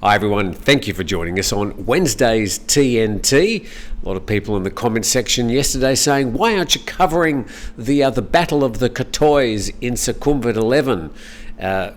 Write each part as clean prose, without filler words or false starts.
Hi everyone, thank you for joining us on Wednesday's TNT. A lot of people in the comment section yesterday saying, why aren't you covering the Battle of the Kathoeys in Sukhumvit 11?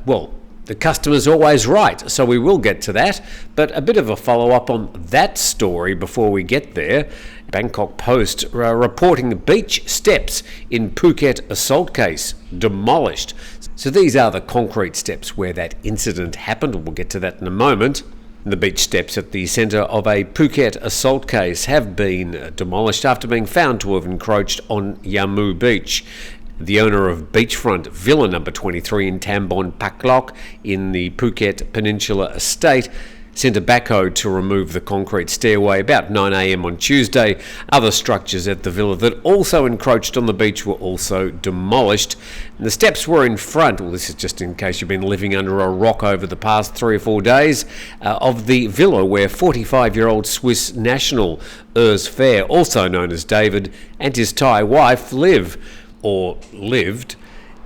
Well, the customer's always right, so we will get to that. But a bit of a follow-up on that story before we get there. Bangkok Post reporting the beach steps in Phuket assault case demolished. So these are the concrete steps where that incident happened. We'll get to that in a moment. The beach steps at the centre of a Phuket assault case have been demolished after being found to have encroached on Yamu Beach. The owner of beachfront Villa number 23 in Tambon Paklok in the Phuket Peninsula estate sent a backhoe to remove the concrete stairway about 9 a.m. on Tuesday. Other structures at the villa that also encroached on the beach were also demolished. And the steps were in front, well, this is just in case you've been living under a rock over the past 3 or 4 days, of the villa where 45-year-old Swiss national Urs Fair, also known as David, and his Thai wife lived.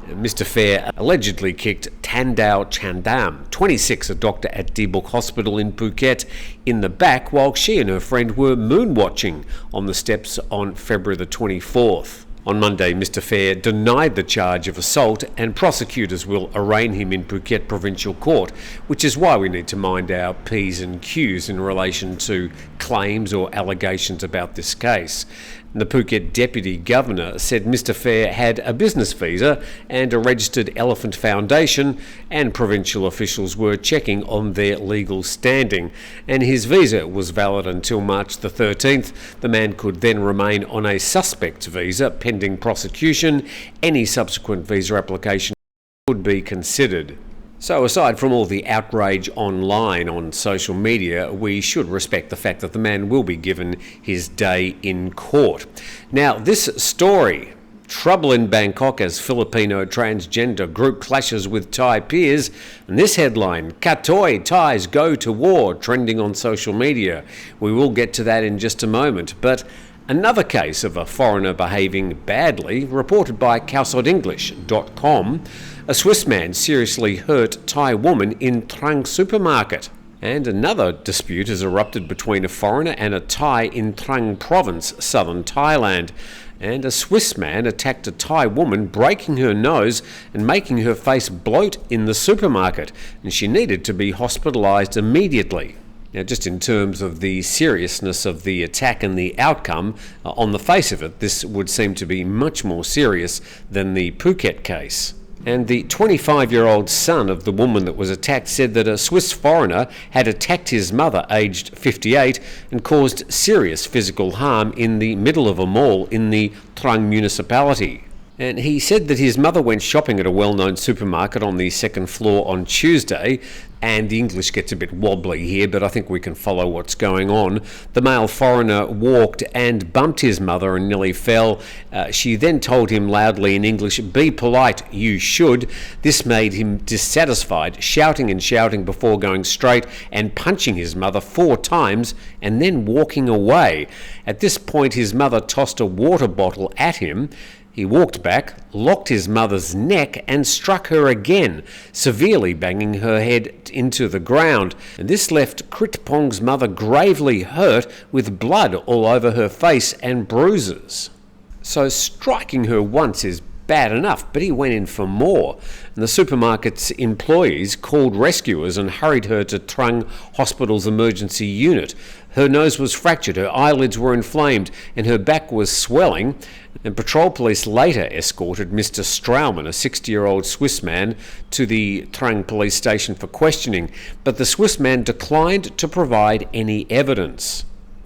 Mr. Fair allegedly kicked Tandao Chandam, 26, a doctor at Dibuk Hospital in Phuket, in the back while she and her friend were moonwatching on the steps on February the 24th. On Monday, Mr. Fair denied the charge of assault and prosecutors will arraign him in Phuket Provincial Court, which is why we need to mind our P's and Q's in relation to claims or allegations about this case. The Phuket Deputy Governor said Mr. Fair had a business visa and a registered elephant foundation, and provincial officials were checking on their legal standing. And his visa was valid until March the 13th. The man could then remain on a suspect visa pending prosecution. Any subsequent visa application would be considered. So aside from all the outrage online on social media, we should respect the fact that the man will be given his day in court. Now, this story, trouble in Bangkok as Filipino transgender group clashes with Thai peers, and this headline, Kathoey, Thais go to war, trending on social media. We will get to that in just a moment, but another case of a foreigner behaving badly, reported by KhaosodEnglish.com. A Swiss man seriously hurt Thai woman in Trang supermarket. And another dispute has erupted between a foreigner and a Thai in Trang province, southern Thailand. And a Swiss man attacked a Thai woman, breaking her nose and making her face bloat in the supermarket. And she needed to be hospitalised immediately. Now, just in terms of the seriousness of the attack and the outcome, on the face of it, this would seem to be much more serious than the Phuket case. And the 25-year-old son of the woman that was attacked said that a Swiss foreigner had attacked his mother, aged 58, and caused serious physical harm in the middle of a mall in the Trang municipality. And he said that his mother went shopping at a well-known supermarket on the second floor on Tuesday, and the English gets a bit wobbly here, but I think we can follow what's going on. The male foreigner walked and bumped his mother and nearly fell. She then told him loudly in English, "Be polite, you should." This made him dissatisfied, shouting and shouting before going straight and punching his mother 4 times and then walking away. At this point, his mother tossed a water bottle at him. He walked back, locked his mother's neck and struck her again, severely banging her head into the ground. And this left Kritpong's mother gravely hurt with blood all over her face and bruises. So striking her once is bad enough, but he went in for more. And the supermarket's employees called rescuers and hurried her to Trang Hospital's emergency unit. Her nose was fractured, her eyelids were inflamed, and her back was swelling. And patrol police later escorted Mr. Strauman, a 60-year-old Swiss man, to the Trang police station for questioning, but the Swiss man declined to provide any evidence.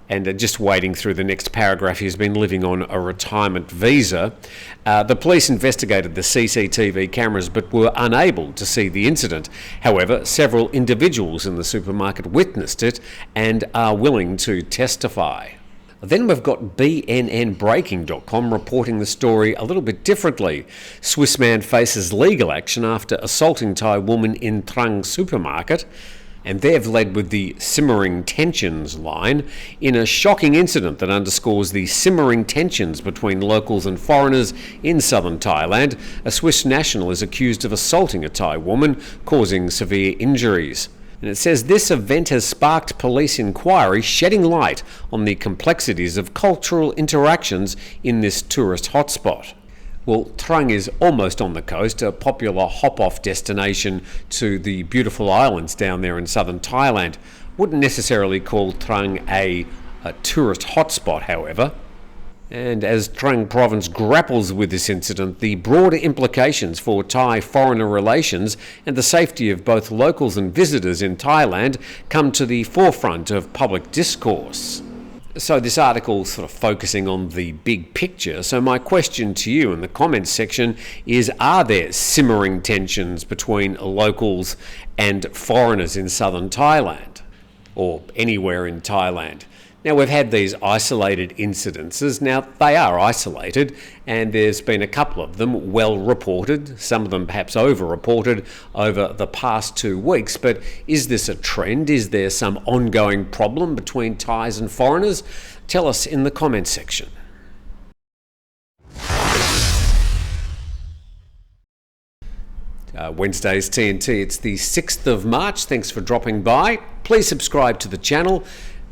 And just wading through the next paragraph, he's been living on a retirement visa. The police investigated the CCTV cameras but were unable to see the incident. However, several individuals in the supermarket witnessed it and are willing to testify. Then we've got BNNBreaking.com reporting the story a little bit differently. Swiss man faces legal action after assaulting Thai woman in Trang supermarket. And they've led with the simmering tensions line in a shocking incident that underscores the simmering tensions between locals and foreigners in southern Thailand. A Swiss national is accused of assaulting a Thai woman, causing severe injuries. And it says this event has sparked police inquiry, shedding light on the complexities of cultural interactions in this tourist hotspot. Well, Trang is almost on the coast, a popular hop-off destination to the beautiful islands down there in southern Thailand. Wouldn't necessarily call Trang a tourist hotspot, however. And as Trang province grapples with this incident, the broader implications for Thai foreigner relations and the safety of both locals and visitors in Thailand come to the forefront of public discourse. So this article sort of focusing on the big picture. So my question to you in the comments section is, are there simmering tensions between locals and foreigners in southern Thailand or anywhere in Thailand? Now, we've had these isolated incidences. Now, they are isolated, and there's been a couple of them well reported, some of them perhaps over-reported over the past 2 weeks. But is this a trend? Is there some ongoing problem between Thais and foreigners? Tell us in the comments section. Wednesday's TNT, it's the 6th of March. Thanks for dropping by. Please subscribe to the channel.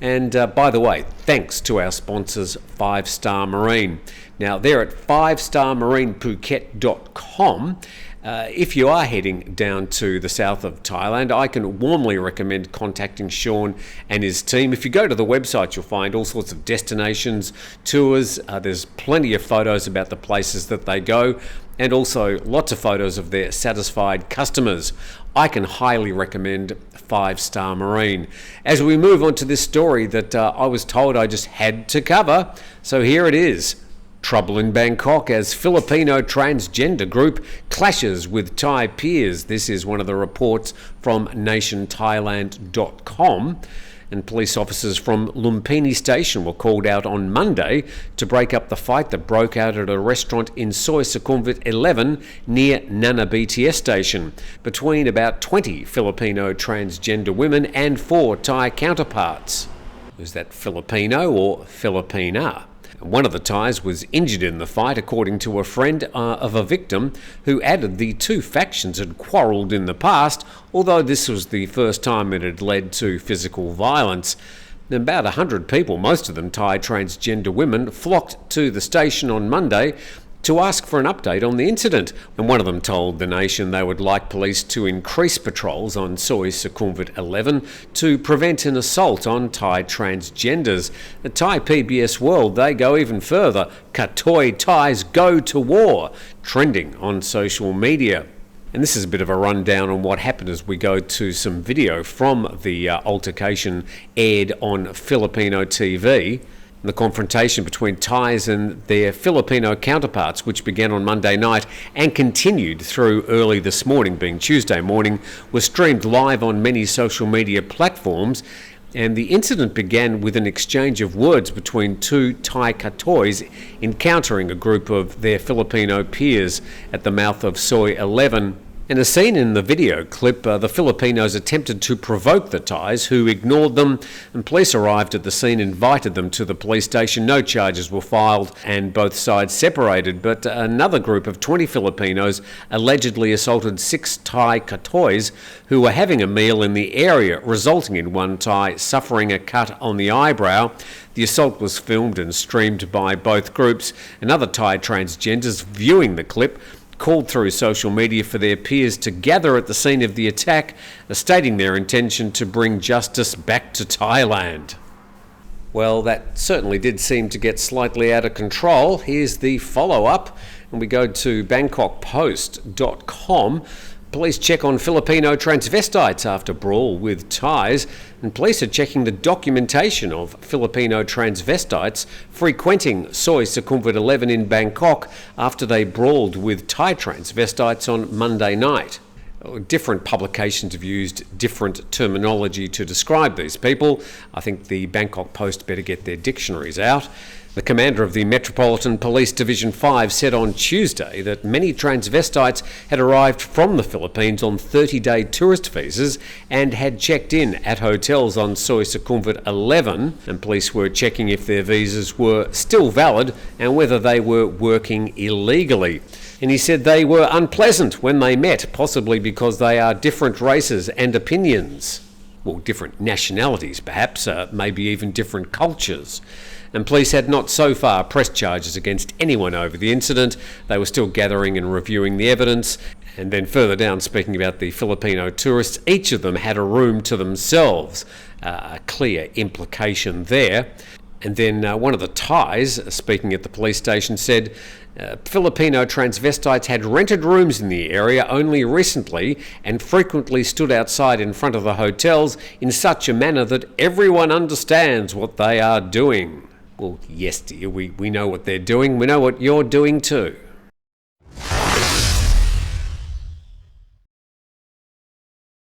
And by the way, thanks to our sponsors, 5 Star Marine. Now, they're at 5starmarinephuket.com. If you are heading down to the south of Thailand, I can warmly recommend contacting Sean and his team. If you go to the website, you'll find all sorts of destinations, tours. There's plenty of photos about the places that they go, and also lots of photos of their satisfied customers. I can highly recommend 5 Star Marine. As we move on to this story that I was told I just had to cover, so here it is. Trouble in Bangkok as Filipino transgender group clashes with Thai peers. This is one of the reports from nationthailand.com. And police officers from Lumpini Station were called out on Monday to break up the fight that broke out at a restaurant in Soi Sukhumvit 11 near Nana BTS station between about 20 Filipino transgender women and 4 Thai counterparts. Was that Filipino or Filipina? One of the Thais was injured in the fight, according to a friend of a victim, who added the 2 factions had quarrelled in the past, although this was the first time it had led to physical violence. About 100 people, most of them Thai transgender women, flocked to the station on Monday to ask for an update on the incident, and one of them told The Nation they would like police to increase patrols on Soi Sukhumvit 11 to prevent an assault on Thai transgenders. The Thai PBS World, they go even further. Kathoey Thais go to war, trending on social media. And this is a bit of a rundown on what happened as we go to some video from the altercation aired on Filipino TV. The confrontation between Thais and their Filipino counterparts, which began on Monday night and continued through early this morning, being Tuesday morning, was streamed live on many social media platforms. And the incident began with an exchange of words between 2 Thai Kathoeys encountering a group of their Filipino peers at the mouth of Soi 11. In a scene in the video clip, the Filipinos attempted to provoke the Thais, who ignored them, and police arrived at the scene, invited them to the police station. No charges were filed and both sides separated, but another group of 20 Filipinos allegedly assaulted 6 Thai Kathoeys who were having a meal in the area, resulting in one Thai suffering a cut on the eyebrow. The assault was filmed and streamed by both groups, and other Thai transgenders viewing the clip called through social media for their peers to gather at the scene of the attack, stating their intention to bring justice back to Thailand. Well, that certainly did seem to get slightly out of control. Here's the follow-up, and we go to BangkokPost.com. Police check on Filipino transvestites after brawl with Thais, and police are checking the documentation of Filipino transvestites frequenting Soi Sukhumvit 11 in Bangkok after they brawled with Thai transvestites on Monday night. Different publications have used different terminology to describe these people. I think the Bangkok Post better get their dictionaries out. The commander of the Metropolitan Police Division 5 said on Tuesday that many transvestites had arrived from the Philippines on 30-day tourist visas and had checked in at hotels on Soi Sukhumvit 11, and police were checking if their visas were still valid and whether they were working illegally. And he said they were unpleasant when they met, possibly because they are different races and opinions. Well, different nationalities perhaps, maybe even different cultures. And police had not so far pressed charges against anyone over the incident. They were still gathering and reviewing the evidence. And then further down, speaking about the Filipino tourists, each of them had a room to themselves. A clear implication there. And then one of the Thais, speaking at the police station, said Filipino transvestites had rented rooms in the area only recently and frequently stood outside in front of the hotels in such a manner that everyone understands what they are doing. Well, yes, dear, we know what they're doing. We know what you're doing too.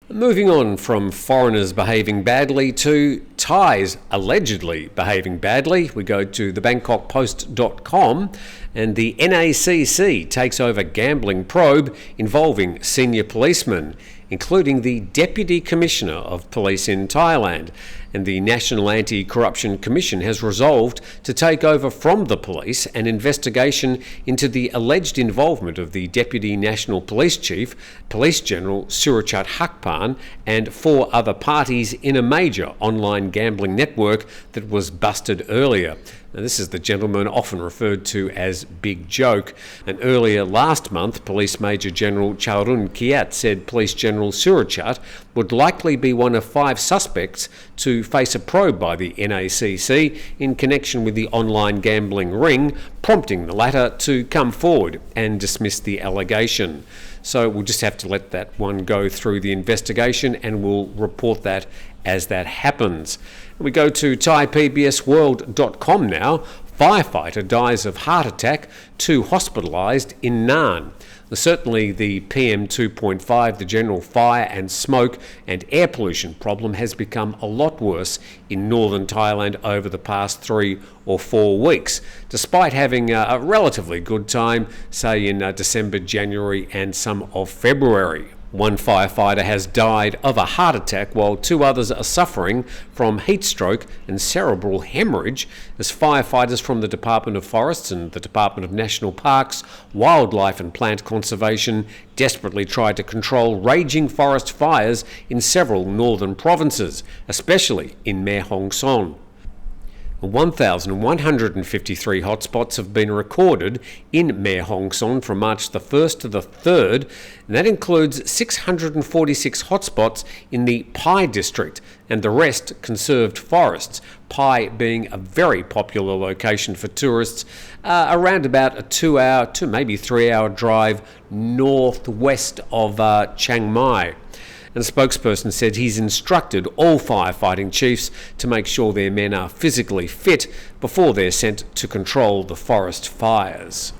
Moving on from foreigners behaving badly to Thais allegedly behaving badly, we go to thebangkokpost.com, and the NACC takes over gambling probe involving senior policemen, including the Deputy Commissioner of Police in Thailand. And the National Anti-Corruption Commission has resolved to take over from the police an investigation into the alleged involvement of the Deputy National Police Chief, Police General Surachat Hakpan, and 4 other parties in a major online gambling network that was busted earlier. Now, this is the gentleman often referred to as Big Joke. And earlier last month, Police Major General Charun Kiat said Police General Surachat would likely be one of 5 suspects to face a probe by the NACC in connection with the online gambling ring, prompting the latter to come forward and dismiss the allegation. So we'll just have to let that one go through the investigation, and we'll report that as that happens. We go to ThaiPBSWorld.com now. Firefighter dies of heart attack, 2 hospitalised in Nan. Certainly the PM 2.5, the general fire and smoke and air pollution problem, has become a lot worse in northern Thailand over the past 3 or 4 weeks, despite having a relatively good time, say in December, January and some of February. One firefighter has died of a heart attack, while 2 others are suffering from heat stroke and cerebral hemorrhage as firefighters from the Department of Forests and the Department of National Parks, Wildlife and Plant Conservation desperately tried to control raging forest fires in several northern provinces, especially in Mae Hong Son. 1,153 hotspots have been recorded in Mae Hong Son from March the 1st to the 3rd, and that includes 646 hotspots in the Pai district and the rest conserved forests, Pai being a very popular location for tourists, around about a 2-hour to maybe 3-hour drive northwest of Chiang Mai. And a spokesperson said he's instructed all firefighting chiefs to make sure their men are physically fit before they're sent to control the forest fires.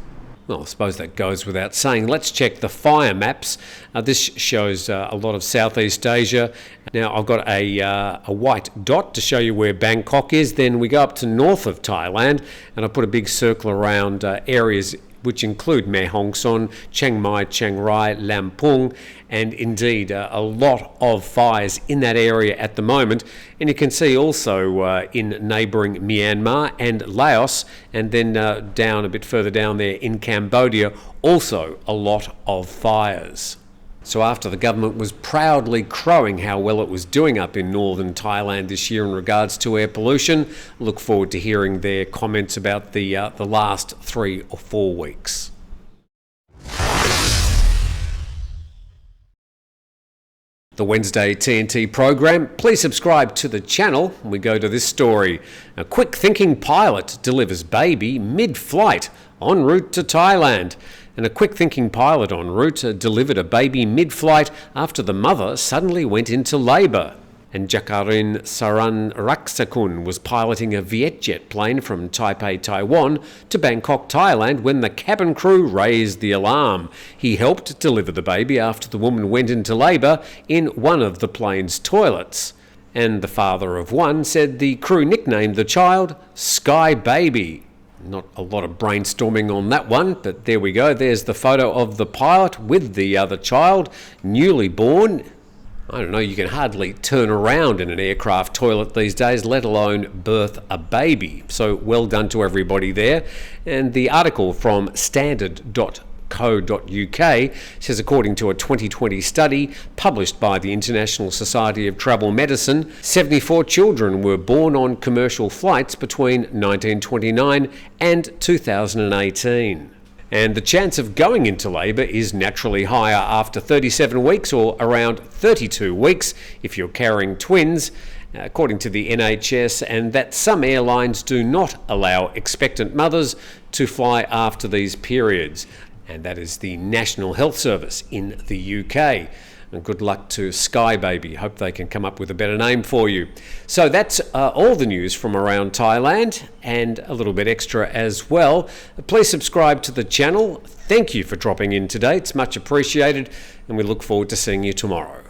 Well, I suppose that goes without saying. Let's check the fire maps. This shows a lot of Southeast Asia. Now, I've got a white dot to show you where Bangkok is. Then we go up to north of Thailand, and I put a big circle around areas which include Mae Hong Son, Chiang Mai, Chiang Rai, Lampung, and indeed a lot of fires in that area at the moment. And you can see also in neighbouring Myanmar and Laos, and then down a bit further down there in Cambodia, also a lot of fires. So after the government was proudly crowing how well it was doing up in northern Thailand this year in regards to air pollution, look forward to hearing their comments about the last 3 or 4 weeks. The Wednesday TNT program. Please subscribe to the channel. We go to this story. A quick-thinking pilot delivers baby mid-flight en route to Thailand. And a quick-thinking pilot en route delivered a baby mid-flight after the mother suddenly went into labour. And Jakarin Saran Raksakun was piloting a VietJet plane from Taipei, Taiwan to Bangkok, Thailand when the cabin crew raised the alarm. He helped deliver the baby after the woman went into labour in one of the plane's toilets. And the father of one said the crew nicknamed the child Sky Baby. Not a lot of brainstorming on that one, but there we go. There's the photo of the pilot with the other child, newly born. I don't know, you can hardly turn around in an aircraft toilet these days, let alone birth a baby. So well done to everybody there. And the article from standard.com says according to a 2020 study published by the International Society of Travel Medicine, 74 children were born on commercial flights between 1929 and 2018. And the chance of going into labour is naturally higher after 37 weeks or around 32 weeks if you're carrying twins, according to the NHS, and that some airlines do not allow expectant mothers to fly after these periods. And that is the National Health Service in the UK. And good luck to Sky Baby. Hope they can come up with a better name for you. So that's all the news from around Thailand and a little bit extra as well. Please subscribe to the channel. Thank you for dropping in today. It's much appreciated, and we look forward to seeing you tomorrow.